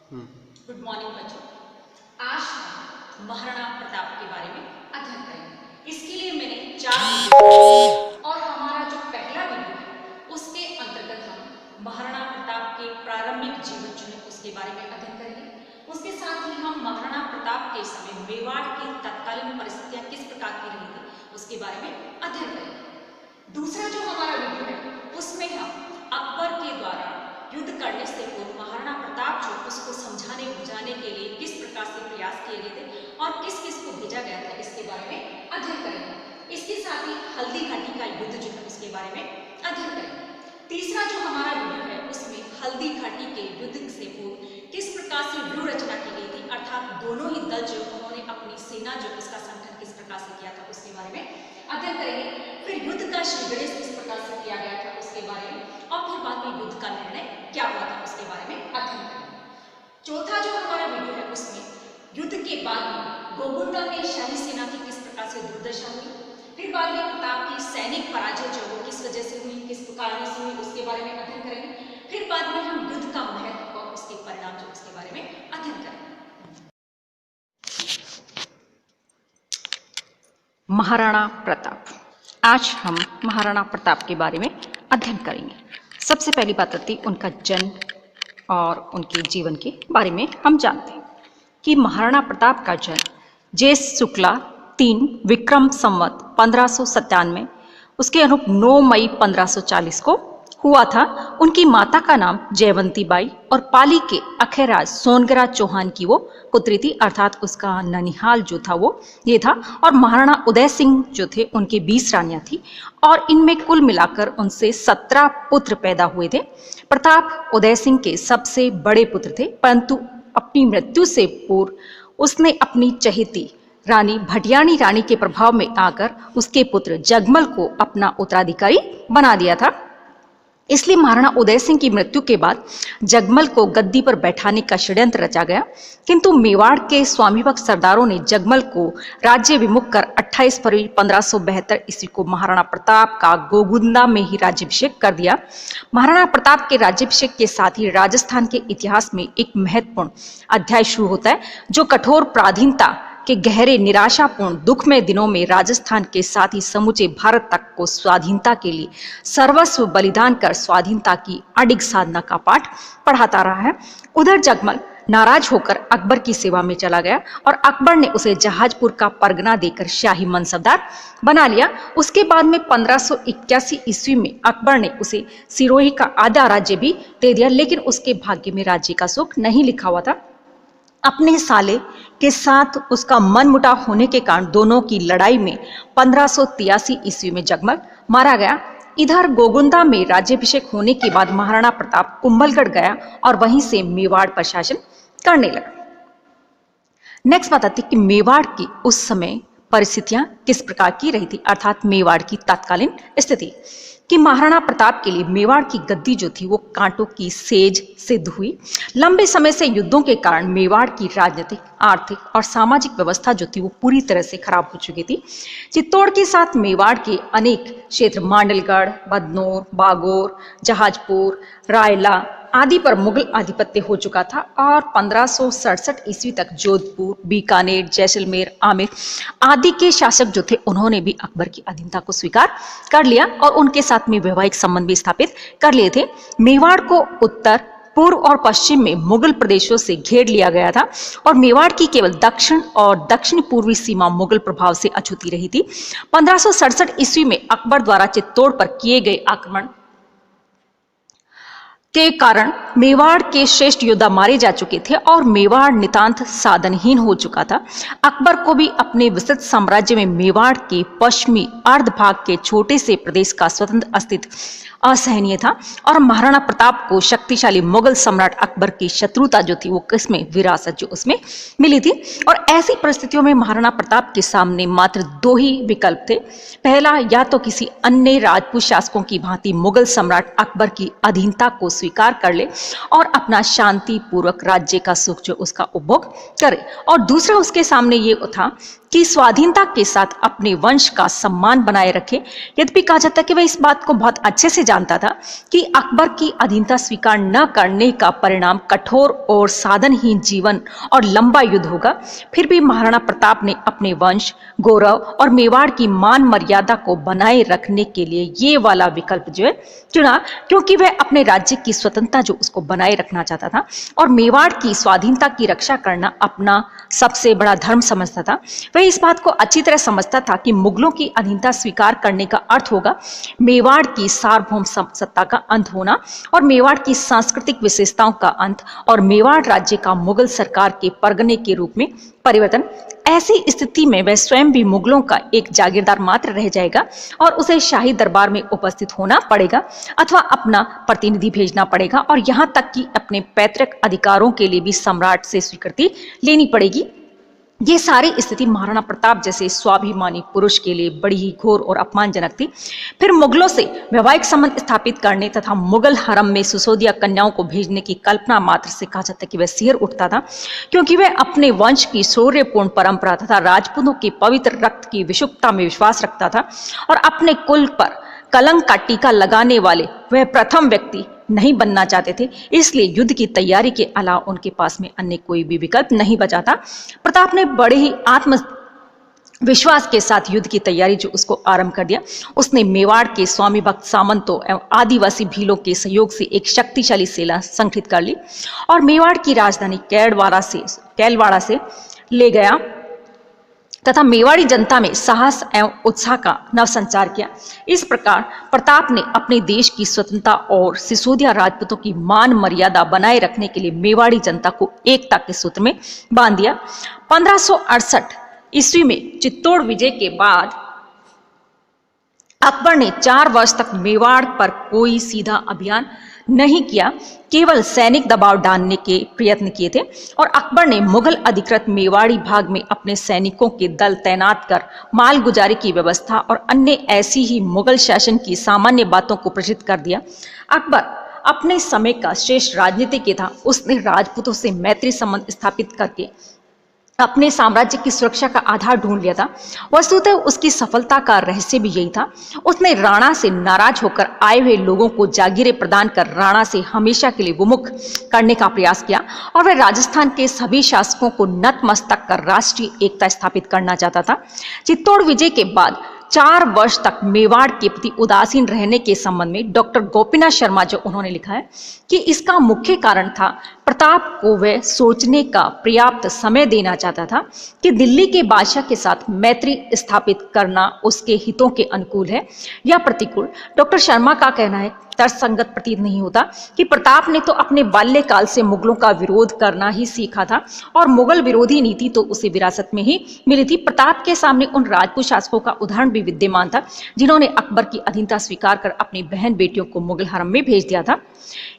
Good morning बच्चों। आज हम महाराणा प्रताप के बारे में अध्ययन करेंगे। इसके लिए मैंने 4 वीडियो और हमारा जो पहला वीडियो है उसके अंतर्गत हम महाराणा प्रताप के प्रारंभिक जीवन जो है उसके बारे में अध्ययन करेंगे। उसके साथ ही हम महाराणा प्रताप के समय मेवाड़ की तत्कालीन परिस्थितियां किस प्रकार की रही थी उसके बारे में अध्ययन करेंगे। दूसरा जो हमारा वीडियो है उसमें हम अकबर के द्वारा युद्ध करने से पूर्व महाराणा प्रताप जो उसको समझाने बुझाने के लिए किस प्रकार से प्रयास किए गए थे और किस किस को भेजा गया था इसके बारे में अध्ययन करेंगे। इसके साथ ही हल्दी घाटी का युद्ध जो है उसके बारे में अध्ययन करेंगे। तीसरा जो हमारा वीडियो है उसमें हल्दी घाटी के युद्ध से पूर्व किस प्रकार से व्यूह रचना की गई थी, अर्थात दोनों ही दल जो उन्होंने अपनी सेना जो उसका संगठन किस प्रकार से किया था उसके बारे में अध्ययन करेंगे। फिर युद्ध का श्रीगणेश किस प्रकार से किया गया था उसके बारे में और फिर बाद में युद्ध का निर्णय क्या हुआ था उसके बारे में अध्ययन करेंगे। चौथा जो हमारा वीडियो है उसमें युद्ध के बाद में गोगुंडा में शाही सेना की किस प्रकार से दुर्दशा हुई, फिर बाद में प्रताप की सैनिक पराजय जो वो किस वजह से हुई, किस कारण से हुई उसके बारे में अध्ययन करेंगे। फिर बाद में हम युद्ध का महत्व और उसके परिणाम जो उसके बारे में अध्ययन करेंगे। महाराणा प्रताप। आज हम महाराणा प्रताप के बारे में अध्ययन करेंगे। सबसे पहली बात आती है उनका जन्म और उनके जीवन के बारे में। हम जानते हैं कि महाराणा प्रताप का जन्म ज्येष्ठ शुक्ला 3 विक्रम संवत 1597 उसके अनुरूप 9 मई 1540 को हुआ था। उनकी माता का नाम जयवंती बाई और पाली के अखेराज सोनगरा चौहान की वो पुत्री थी, अर्थात उसका ननिहाल जो था वो ये था। और महाराणा उदय सिंह जो थे उनके 20 रानियां थी और इनमें कुल मिलाकर उनसे 17 पुत्र पैदा हुए थे। प्रताप उदय सिंह के सबसे बड़े पुत्र थे, परंतु अपनी मृत्यु से पूर्व उसने अपनी चहेती रानी भटियाणी रानी के प्रभाव में आकर उसके पुत्र जगमल को अपना उत्तराधिकारी बना दिया था। इसलिए महाराणा उदय सिंह की मृत्यु के बाद जगमल को गद्दी पर बैठाने का षड्यंत्र रचा गया, किंतु मेवाड़ के स्वामीभक्त सरदारों ने जगमल को राज्य विमुख कर 28 फरवरी 1572 ईस्वी को महाराणा प्रताप का गोगुंदा में ही राज्याभिषेक कर दिया। महाराणा प्रताप के राज्याभिषेक के साथ ही राजस्थान के इतिहास में एक महत्वपूर्ण अध्याय शुरू होता है, जो कठोर पराधीनता के गहरे निराशापूर्ण दुखमय दिनों में राजस्थान के साथ ही समूचे भारत तक को स्वाधीनता के लिए सर्वस्व बलिदान कर स्वाधीनता की अडिग साधना का पाठ पढ़ाता रहा है। उधर जगमल नाराज होकर अकबर की सेवा में चला गया और अकबर ने उसे जहाजपुर का परगना देकर शाही मनसबदार बना लिया। उसके बाद में 1581 ईस्वी में अकबर ने उसे सिरोही का आधा राज्य भी दे दिया, लेकिन उसके भाग्य में राज्य का सुख नहीं लिखा हुआ था। अपने साले के साथ उसका मनमुटाव होने के कारण दोनों की लड़ाई में 1583 ईस्वी में जगमल मारा गया। इधर गोगुंदा में राज्याभिषेक होने के बाद महाराणा प्रताप कुंभलगढ़ गया और वहीं से मेवाड़ पर शासन करने लगा। नेक्स्ट बात आती है कि मेवाड़ की उस समय परिस्थितियां किस प्रकार की रही थी, अर्थात मेवाड़ की तत्कालीन स्थिति। कि महाराणा प्रताप के लिए मेवाड़ की गद्दी जो थी वो कांटों की सेज सिद्ध हुई। लंबे समय से युद्धों के कारण मेवाड़ की राजनीतिक, आर्थिक और सामाजिक व्यवस्था जो थी वो पूरी तरह से खराब हो चुकी थी। चित्तौड़ के साथ मेवाड़ के अनेक क्षेत्र मांडलगढ़, बदनौर, बागोर, जहाजपुर, रायला आदि पर मुगल आधिपत्य हो चुका था और 1567 ईस्वी तक जोधपुर, बीकानेर, जैसलमेर, आमेर आदि के शासक जो थे उन्होंने भी अकबर की अधीनता को स्वीकार कर लिया और उनके साथ में वैवाहिक संबंध भी स्थापित कर लिए थे। मेवाड़ को उत्तर, पूर्व और पश्चिम में मुगल प्रदेशों से घेर लिया गया था और मेवाड़ की केवल दक्षिण और दक्षिण पूर्वी सीमा मुगल प्रभाव से अछूती रही थी। 1567 ईस्वी में अकबर द्वारा चित्तौड़ पर किए गए आक्रमण के कारण मेवाड़ के श्रेष्ठ योद्धा मारे जा चुके थे और मेवाड़ नितांत साधनहीन हो चुका था। अकबर को भी अपने विस्तृत साम्राज्य में मेवाड़ के पश्चिमी अर्ध भाग के छोटे से प्रदेश का स्वतंत्र अस्तित्व असहनीय था और महाराणा प्रताप को शक्तिशाली मुगल सम्राट अकबर की शत्रुता जो थी वो किसमें विरासत जो उसमें मिली थी। और ऐसी परिस्थितियों में महाराणा प्रताप के सामने मात्र 2 ही विकल्प थे। पहला, या तो किसी अन्य राजपूत शासकों की भांति मुगल सम्राट अकबर की अधीनता को स्वीकार कर ले और अपना शांति पूर्वक राज्य का सुख जो उसका उपभोग करे, और दूसरा उसके सामने ये था कि स्वाधीनता के साथ अपने वंश का सम्मान बनाए रखे। यद्यपि कहा जाता है कि वह इस बात को बहुत अच्छे से जानता था कि अकबर की अधीनता स्वीकार न करने का परिणाम कठोर और साधनहीन जीवन और लंबा युद्ध होगा, फिर भी महाराणा प्रताप ने अपने वंश, गौरव और मेवाड़ की मान मर्यादा को बनाए रखने के लिए ये वाला विकल्प जो है चुना, क्योंकि वह अपने राज्य की स्वतंत्रता जो उसको बनाए रखना चाहता था और मेवाड़ की स्वाधीनता की रक्षा करना अपना सबसे बड़ा धर्म समझता था। वह इस बात को अच्छी तरह समझता था कि मुगलों की अधीनता स्वीकार करने का अर्थ होगा मेवाड़ की सार्वभौम सत्ता का अंत होना और मेवाड़ की सांस्कृतिक विशेषताओं का अंत और मेवाड़ राज्य का मुगल सरकार के परगने के रूप में परिवर्तन। ऐसी स्थिति में वह स्वयं भी मुगलों का एक जागीरदार मात्र रह जाएगा और उसे शाही दरबार में उपस्थित होना पड़ेगा अथवा अपना प्रतिनिधि भेजना पड़ेगा और यहाँ तक कि अपने पैतृक अधिकारों के लिए भी सम्राट से स्वीकृति लेनी पड़ेगी। ये सारी स्थिति महाराणा प्रताप जैसे स्वाभिमानी पुरुष के लिए बड़ी ही घोर और अपमानजनक थी। फिर मुगलों से वैवाहिक संबंध स्थापित करने तथा मुगल हरम में सुशोधिया कन्याओं को भेजने की कल्पना मात्र से कहा जाता है कि वह सिहर उठता था, क्योंकि वह अपने वंश की शौर्यपूर्ण परंपरा तथा राजपूतों के पवित्र रक्त की विशुद्धता में विश्वास रखता था और अपने कुल पर कलंक का टीका लगाने वाले वह प्रथम व्यक्ति नहीं बनना चाहते थे। इसलिए युद्ध की तैयारी के अलावा उनके पास में अन्य कोई भी विकल्प नहीं बचा था। प्रताप ने बड़े ही आत्मविश्वास के साथ युद्ध की तैयारी जो उसको आरंभ कर दिया। उसने मेवाड़ के स्वामी भक्त सामंतों एवं आदिवासी भीलों के सहयोग से एक शक्तिशाली सेना संगठित कर ली और मेवाड़ की राजधानी कैलवाड़ा से ले गया तथा मेवाड़ी जनता में साहस एवं उत्साह का नवसंचार किया। इस प्रकार प्रताप ने अपने देश की स्वतंत्रता और सिसोदिया राजपूतों की मान मर्यादा बनाए रखने के लिए मेवाड़ी जनता को एकता के सूत्र में बांध दिया। 1568 ईस्वी में चित्तौड़ विजय के बाद अकबर ने 4 वर्ष तक मेवाड़ पर कोई सीधा अभियान नहीं किया, केवल सैनिक दबाव डालने के प्रयत्न किए थे और अकबर ने मुगल अधिकृत मेवाड़ी भाग में अपने सैनिकों के दल तैनात कर मालगुजारी की व्यवस्था और अन्य ऐसी ही मुगल शासन की सामान्य बातों को प्रचित कर दिया। अकबर अपने समय का श्रेष्ठ राजनीतिज्ञ था। उसने राजपूतों से मैत्री संबंध स्थापित करके अपने साम्राज्य की सुरक्षा का आधार ढूंढ लिया था। वस्तुतः उसकी सफलता का रहस्य भी यही था। उसने राणा से नाराज होकर आए हुए लोगों को जागीरें प्रदान कर राणा से हमेशा के लिए विमुख करने का प्रयास किया और वह राजस्थान के सभी शासकों को नतमस्तक कर राष्ट्रीय एकता स्थापित करना चाहता था। चित्तौड़ विजय के बाद 4 वर्ष तक मेवाड़ के प्रति उदासीन रहने के संबंध में डॉक्टर गोपीनाथ शर्मा जो उन्होंने लिखा है कि इसका मुख्य कारण था प्रताप को वह सोचने का पर्याप्त समय देना चाहता था कि दिल्ली के बादशाह के साथ मैत्री स्थापित करना उसके हितों के अनुकूल है या प्रतिकूल। डॉक्टर शर्मा का कहना है तर्कसंगत प्रतीत नहीं होता कि प्रताप ने तो अपने बाल्यकाल से मुगलों का विरोध करना ही सीखा था और मुगल विरोधी नीति तो उसे विरासत में ही मिली थी। प्रताप के सामने उन राजपूत शासकों का उदाहरण भी विद्यमान था जिन्होंने अकबर की अधीनता स्वीकार कर अपनी बहन बेटियों को मुगल हरम में भेज दिया था।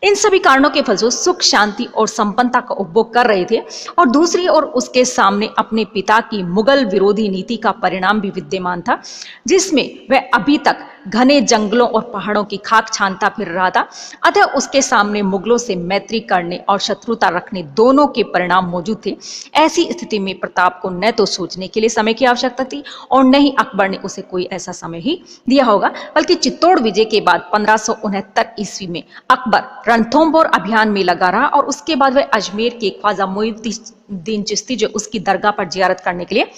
इन सभी कारणों के फलस्वरूप सुख शांति और संपन्नता का उपभोग कर रहे थे और दूसरी ओर उसके सामने अपने पिता की मुगल विरोधी नीति का परिणाम भी विद्यमान था, जिसमें वह अभी तक घने जंगलों और पहाड़ों की खाक छानता फिर रहा था। अतः उसके सामने मुगलों से मैत्री करने और शत्रुता रखने दोनों के परिणाम मौजूद थे। ऐसी स्थिति में प्रताप को न तो सोचने के लिए समय की आवश्यकता थी और न ही अकबर ने उसे कोई ऐसा समय ही दिया होगा, बल्कि चित्तौड़ विजय के बाद 1569 ईस्वी में अकबर रणथंभौर अभियान में लगा रहा और उसके बाद वह अजमेर के ख्वाजा मोइनुद्दीन चिश्ती जो उसकी दरगाह पर जियारत करने के लिए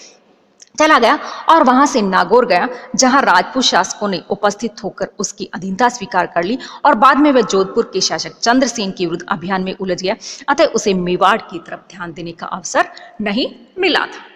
चला गया और वहां से नागौर गया, जहां राजपूत शासकों ने उपस्थित होकर उसकी अधीनता स्वीकार कर ली और बाद में वह जोधपुर के शासक चंद्रसेन के विरुद्ध अभियान में उलझ गया। अतः उसे मेवाड़ की तरफ ध्यान देने का अवसर नहीं मिला था।